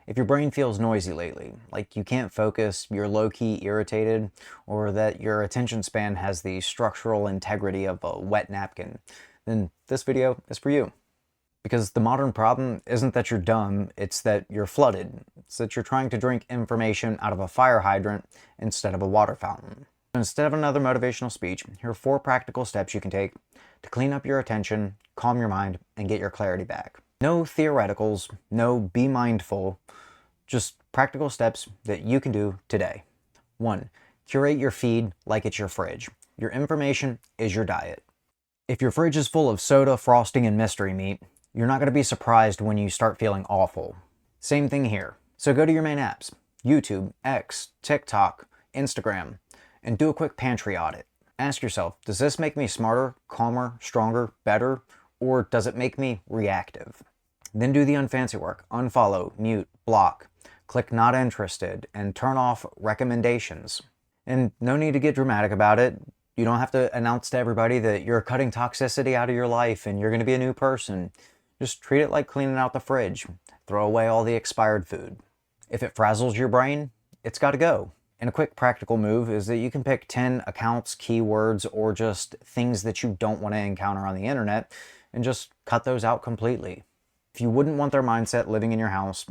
If your brain feels noisy lately, like you can't focus, you're low-key irritated, or that your attention span has the structural integrity of a wet napkin, then this video is for you. Because the modern problem isn't that you're dumb, it's that you're flooded. It's that you're trying to drink information out of a fire hydrant instead of a water fountain. Instead of another motivational speech, here are 4 practical steps you can take to clean up your attention, calm your mind, and get your clarity back. No theoreticals, no be mindful, just practical steps that you can do today. 1. Curate your feed like it's your fridge. Your information is your diet. If your fridge is full of soda, frosting, and mystery meat, you're not going to be surprised when you start feeling awful. Same thing here. So go to your main apps, YouTube, X, TikTok, Instagram, and do a quick pantry audit. Ask yourself, does this make me smarter, calmer, stronger, better, or does it make me reactive? Then do the unfancy work. Unfollow, mute, block, click not interested, and turn off recommendations. And no need to get dramatic about it. You don't have to announce to everybody that you're cutting toxicity out of your life and you're going to be a new person. Just treat it like cleaning out the fridge. Throw away all the expired food. If it frazzles your brain, it's got to go. And a quick practical move is that you can pick 10 accounts, keywords, or just things that you don't want to encounter on the internet and just cut those out completely. If you wouldn't want their mindset living in your house,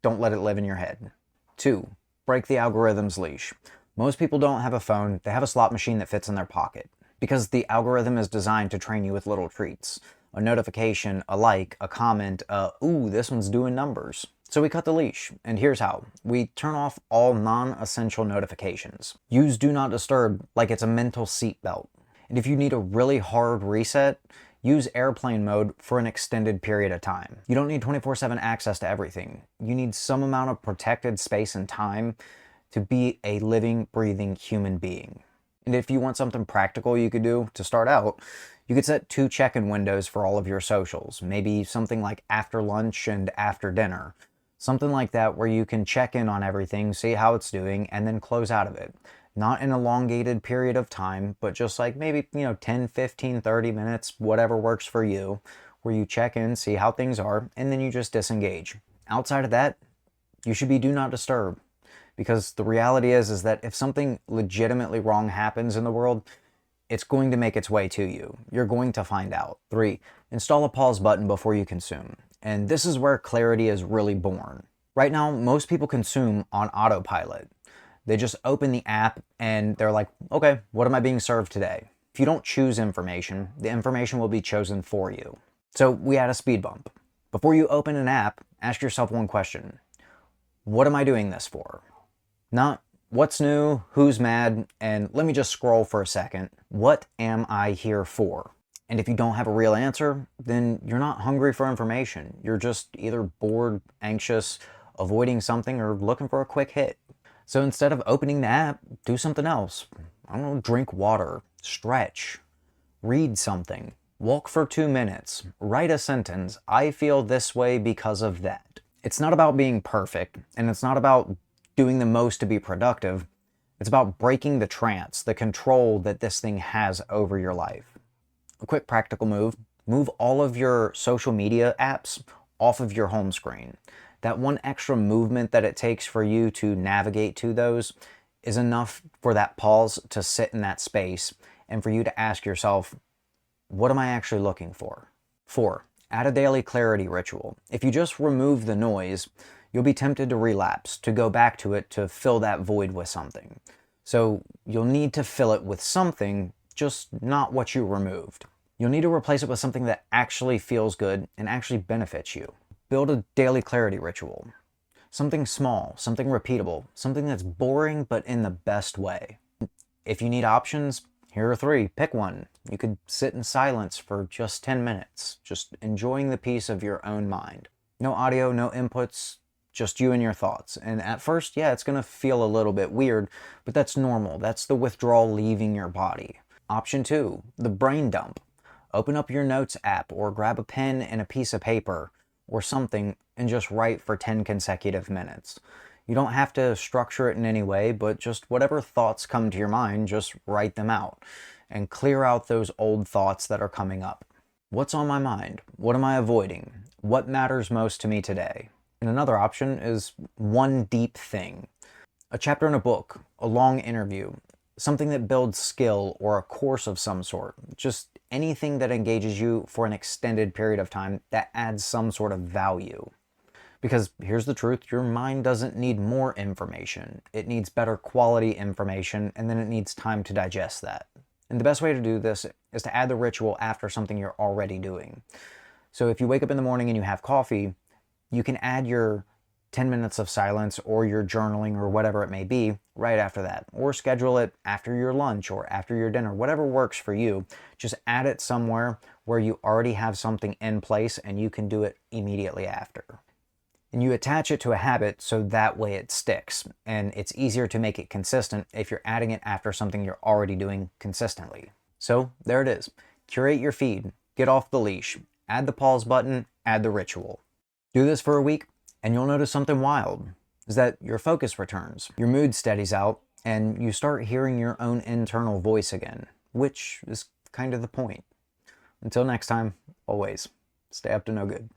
don't let it live in your head. 2. Break the algorithm's leash. Most people don't have a phone, they have a slot machine that fits in their pocket. Because the algorithm is designed to train you with little treats. A notification, a like, a comment, ooh, this one's doing numbers. So we cut the leash, and here's how. We turn off all non-essential notifications. Use Do Not Disturb like it's a mental seatbelt. And if you need a really hard reset, use airplane mode for an extended period of time. You don't need 24/7 access to everything. You need some amount of protected space and time to be a living, breathing human being. And if you want something practical you could do to start out, you could set 2 check-in windows for all of your socials. Maybe something like after lunch and after dinner. Something like that where you can check in on everything, see how it's doing, and then close out of it. Not an elongated period of time, but just like maybe, 10, 15, 30 minutes, whatever works for you, where you check in, see how things are, and then you just disengage. Outside of that, you should be Do Not Disturb. Because the reality is that if something legitimately wrong happens in the world, it's going to make its way to you. You're going to find out. 3. Install a pause button before you consume. And this is where clarity is really born. Right now, most people consume on autopilot. They just open the app and they're like, okay, what am I being served today? If you don't choose information, the information will be chosen for you. So we add a speed bump. Before you open an app, ask yourself one question. What am I doing this for? Not what's new, who's mad, and let me just scroll for a second. What am I here for? And if you don't have a real answer, then you're not hungry for information. You're just either bored, anxious, avoiding something, or looking for a quick hit. So instead of opening the app, do something else. I don't know, drink water, stretch, read something, walk for 2 minutes, write a sentence, I feel this way because of that. It's not about being perfect, and it's not about doing the most to be productive. It's about breaking the trance, the control that this thing has over your life. A quick practical move, move all of your social media apps off of your home screen. That one extra movement that it takes for you to navigate to those is enough for that pause to sit in that space and for you to ask yourself, what am I actually looking for? 4. Add a daily clarity ritual. If you just remove the noise, you'll be tempted to relapse, to go back to it, to fill that void with something. So you'll need to fill it with something, just not what you removed. You'll need to replace it with something that actually feels good and actually benefits you. Build a daily clarity ritual. Something small, something repeatable, something that's boring but in the best way. If you need options, here are 3. Pick one. You could sit in silence for just 10 minutes, just enjoying the peace of your own mind. No audio, no inputs, just you and your thoughts. And at first, yeah, it's gonna feel a little bit weird, but that's normal. That's the withdrawal leaving your body. Option 2, the brain dump. Open up your notes app or grab a pen and a piece of paper or something and just write for 10 consecutive minutes. You don't have to structure it in any way, but just whatever thoughts come to your mind, just write them out and clear out those old thoughts that are coming up. What's on my mind? What am I avoiding? What matters most to me today? And another option is one deep thing. A chapter in a book, a long interview, something that builds skill or a course of some sort. Just anything that engages you for an extended period of time that adds some sort of value. Because here's the truth, your mind doesn't need more information. It needs better quality information, and then it needs time to digest that. And the best way to do this is to add the ritual after something you're already doing. So if you wake up in the morning and you have coffee, you can add your 10 minutes of silence or your journaling or whatever it may be right after that. Or schedule it after your lunch or after your dinner, whatever works for you. Just add it somewhere where you already have something in place and you can do it immediately after. And you attach it to a habit so that way it sticks. And it's easier to make it consistent if you're adding it after something you're already doing consistently. So there it is. Curate your feed, get off the leash, add the pause button, add the ritual. Do this for a week and you'll notice something wild, is that your focus returns, your mood steadies out, and you start hearing your own internal voice again, which is kind of the point. Until next time, always, stay up to no good.